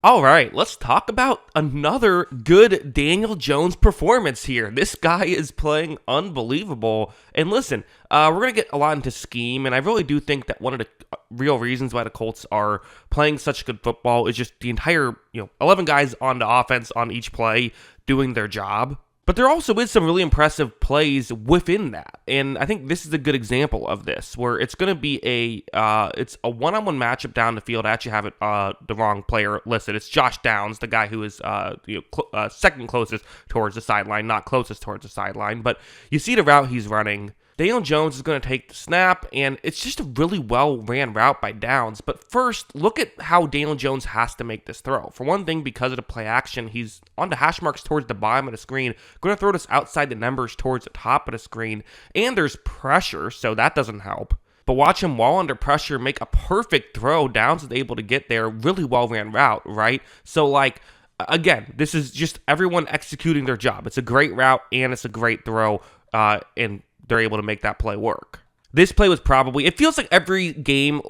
All right, let's talk about another good Daniel Jones performance here. This guy is playing unbelievable. And listen, we're going to get a lot into scheme, and I really do think that one of the real reasons why the Colts are playing such good football is just the entire, 11 guys on the offense on each play doing their job. But there also is some really impressive plays within that, and I think this is a good example of this, where it's going to be it's a one-on-one matchup down the field. I actually have it the wrong player listed. It's Josh Downs, the guy who is second closest towards the sideline, not closest towards the sideline. But you see the route he's running. Daniel Jones is going to take the snap, and it's just a really well-ran route by Downs. But first, look at how Daniel Jones has to make this throw. For one thing, because of the play action, he's on the hash marks towards the bottom of the screen, going to throw this outside the numbers towards the top of the screen, and there's pressure, so that doesn't help. But watch him while under pressure make a perfect throw. Downs is able to get there. Really well-ran route, right? So, again, this is just everyone executing their job. It's a great route, and it's a great throw, and they're able to make that play work. This play was probably, it feels like every game,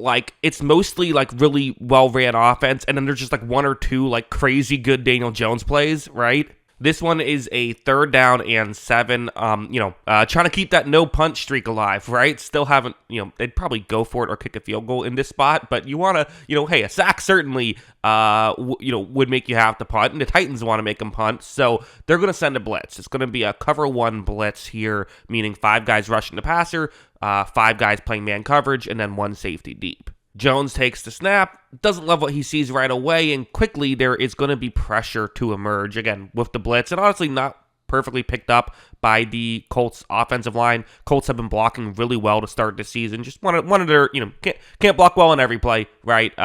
it's mostly really well-ran offense, and then there's just one or two crazy good Daniel Jones plays, right? This one is a 3rd down and 7, trying to keep that no punch streak alive, right? Still haven't, they'd probably go for it or kick a field goal in this spot, but you want to, hey, a sack certainly, would make you have to punt, and the Titans want to make them punt, so they're going to send a blitz. It's going to be a cover 1 blitz here, meaning 5 guys rushing the passer, 5 guys playing man coverage, and then 1 safety deep. Jones takes the snap, doesn't love what he sees right away, and quickly there is going to be pressure to emerge, again, with the blitz, and honestly not perfectly picked up by the Colts offensive line. Colts have been blocking really well to start the season. Just one of their, can't block well on every play, right?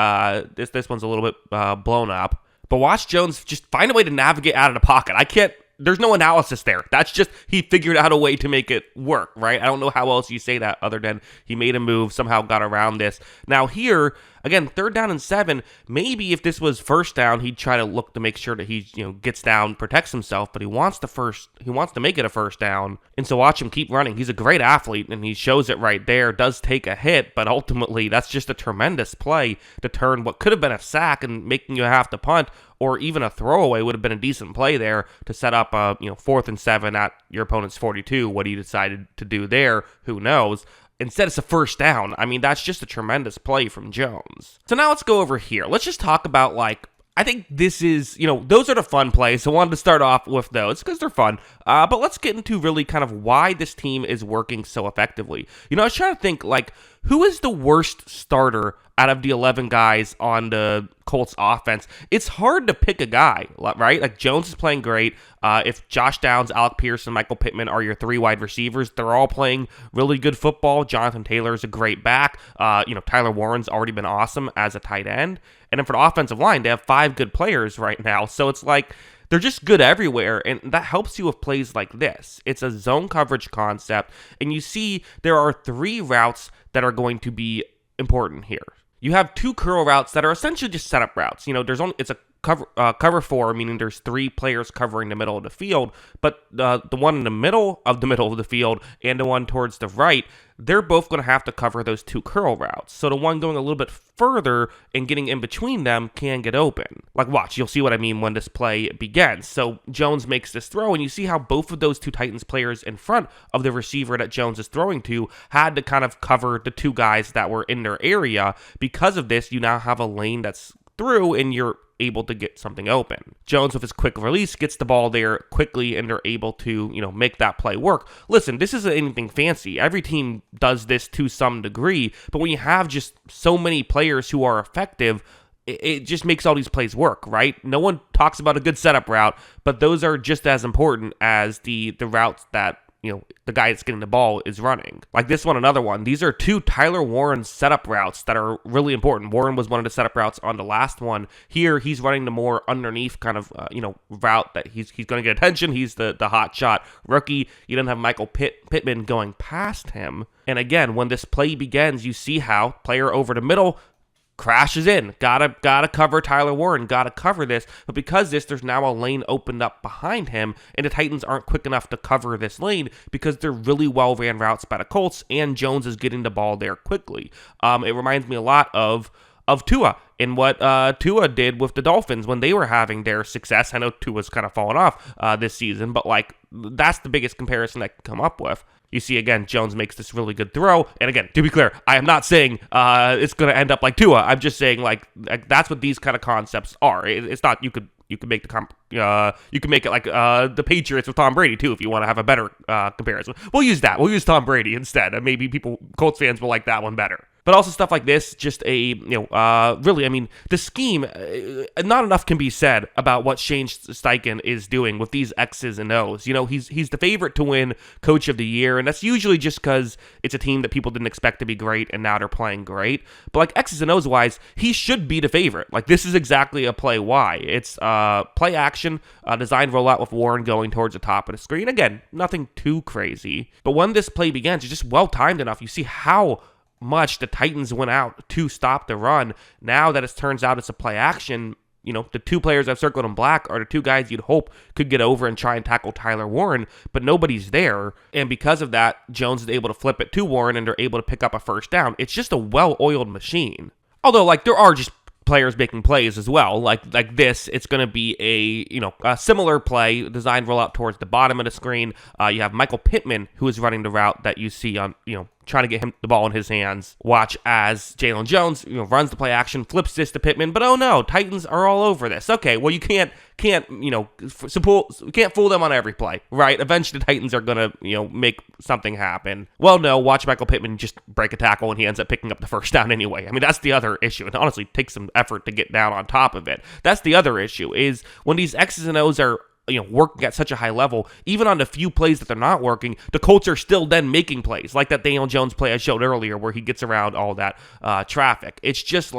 This one's a little bit blown up. But watch Jones just find a way to navigate out of the pocket. There's no analysis there. That's just he figured out a way to make it work, right? I don't know how else you say that other than he made a move, somehow got around this. Now here, again, 3rd down and 7, maybe if this was 1st down, he'd try to look to make sure that he, gets down, protects himself, but he wants to make it a 1st down. And so watch him keep running. He's a great athlete, and he shows it right there. Does take a hit, but ultimately that's just a tremendous play to turn what could have been a sack and making you have to punt, or even a throwaway would have been a decent play there to set up a 4th and 7 at your opponent's 42. What he decided to do there, who knows? Instead, it's a 1st down. I mean, that's just a tremendous play from Jones. So now let's go over here. Let's just talk about I think this is, those are the fun plays, so I wanted to start off with those because they're fun. But let's get into really kind of why this team is working so effectively. I was trying to think, who is the worst starter out of the 11 guys on the Colts offense? It's hard to pick a guy, right? Jones is playing great. If Josh Downs, Alec Pierce, and Michael Pittman are your 3 wide receivers, they're all playing really good football. Jonathan Taylor is a great back. Tyler Warren's already been awesome as a tight end. And then for the offensive line, they have 5 good players right now. So it's they're just good everywhere, and that helps you with plays like this. It's a zone coverage concept, and you see there are 3 routes that are going to be important here. You have 2 curl routes that are essentially just setup routes. It's a cover 4, meaning there's 3 players covering the middle of the field, but the one in the middle of the field and the one towards the right, they're both going to have to cover those 2 curl routes. So the one going a little bit further and getting in between them can get open. Watch, you'll see what I mean when this play begins. So Jones makes this throw, and you see how both of those 2 Titans players in front of the receiver that Jones is throwing to had to kind of cover the 2 guys that were in their area. Because of this, you now have a lane that's through, and you're able to get something open. Jones, with his quick release, gets the ball there quickly, and they're able to, make that play work. Listen, this isn't anything fancy. Every team does this to some degree, but when you have just so many players who are effective, it just makes all these plays work, right? No one talks about a good setup route, but those are just as important as the routes that the guy that's getting the ball is running. Like this one, another one. These are 2 Tyler Warren setup routes that are really important. Warren was one of the setup routes on the last one. Here, he's running the more underneath kind of, route that he's going to get attention. He's the hot shot rookie. You don't have Michael Pittman going past him. And again, when this play begins, you see how player over the middle crashes in. Gotta cover Tyler Warren. Gotta cover this. But because there's now a lane opened up behind him, and the Titans aren't quick enough to cover this lane because they're really well ran routes by the Colts, and Jones is getting the ball there quickly. It reminds me a lot of of Tua and what Tua did with the Dolphins when they were having their success. I know Tua's kind of fallen off this season, but like that's the biggest comparison I can come up with. You see, again, Jones makes this really good throw. And again, to be clear, I am not saying it's going to end up like Tua. I'm just saying like that's what these kind of concepts are. It's not you could make you can make it like the Patriots with Tom Brady too if you want to have a better comparison. We'll use that. We'll use Tom Brady instead. Maybe Colts fans will like that one better. But also stuff like this, just really, I mean, the scheme, not enough can be said about what Shane Steichen is doing with these X's and O's. You know, he's the favorite to win Coach of the Year, and that's usually just because it's a team that people didn't expect to be great, and now they're playing great. But like X's and O's wise, he should be the favorite. Like this is exactly a play why. It's play action, designed rollout with Warren going towards the top of the screen. Again, nothing too crazy. But when this play begins, it's just well-timed enough. You see how much the Titans went out to stop the run. Now that it turns out it's a play action, you know, the two players I've circled in black are the two guys you'd hope could get over and try and tackle Tyler Warren, but nobody's there. And because of that, Jones is able to flip it to Warren and they're able to pick up a first down. It's just a well-oiled machine. Although, like, there are just players making plays as well. Like this, it's going to be a similar play, designed rollout towards the bottom of the screen. You have Michael Pittman, who is running the route that you see on, trying to get him the ball in his hands. Watch as Jalen Jones, runs the play action, flips this to Pittman, but oh no, Titans are all over this. Okay, well you can't fool them on every play, right? Eventually the Titans are gonna, make something happen. Well, no, watch Michael Pittman just break a tackle and he ends up picking up the first down anyway. I mean, that's the other issue. It honestly takes some effort to get down on top of it. That's the other issue is when these X's and O's are working at such a high level, even on the few plays that they're not working, the Colts are still then making plays, like that Daniel Jones play I showed earlier where he gets around all that traffic. It's just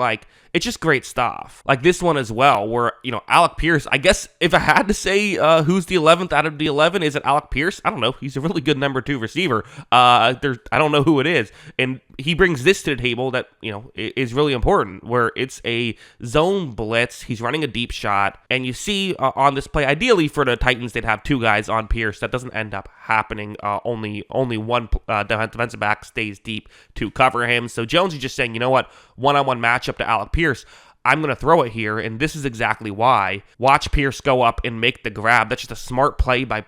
great stuff. Like this one as well, where, Alec Pierce, I guess if I had to say who's the 11th out of the 11, is it Alec Pierce? I don't know. He's a really good number 2 receiver. I don't know who it is. And he brings this to the table that, is really important, where it's a zone blitz. He's running a deep shot. And you see on this play, ideally for the Titans, they'd have 2 guys on Pierce. That doesn't end up happening. Only one defensive back stays deep to cover him. So Jones is just saying, you know what? One-on-one matchup to Alec Pierce. I'm going to throw it here, and this is exactly why. Watch Pierce go up and make the grab. That's just a smart play by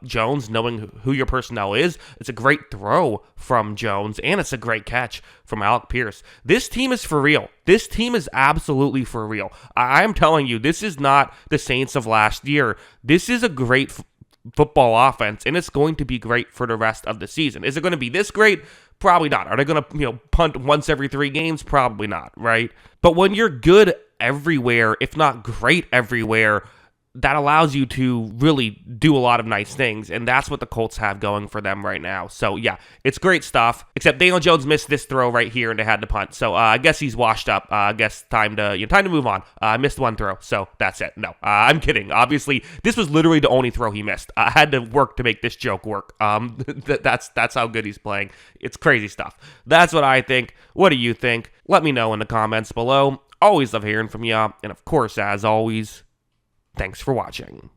Jones, knowing who your personnel is. It's a great throw from Jones, and it's a great catch from Alec Pierce. This team is for real. This team is absolutely for real. I'm telling you, this is not the Saints of last year. This is a great football offense, and it's going to be great for the rest of the season. Is it going to be this great? Probably not. Are they going to, punt once every 3 games? Probably not, right? But when you're good everywhere, if not great everywhere, that allows you to really do a lot of nice things, and that's what the Colts have going for them right now. So, yeah, it's great stuff, except Daniel Jones missed this throw right here, and they had to punt. So, I guess he's washed up. I guess time to move on. I missed one throw, so that's it. No, I'm kidding. Obviously, this was literally the only throw he missed. I had to work to make this joke work. That's how good he's playing. It's crazy stuff. That's what I think. What do you think? Let me know in the comments below. Always love hearing from you, and of course, as always, thanks for watching.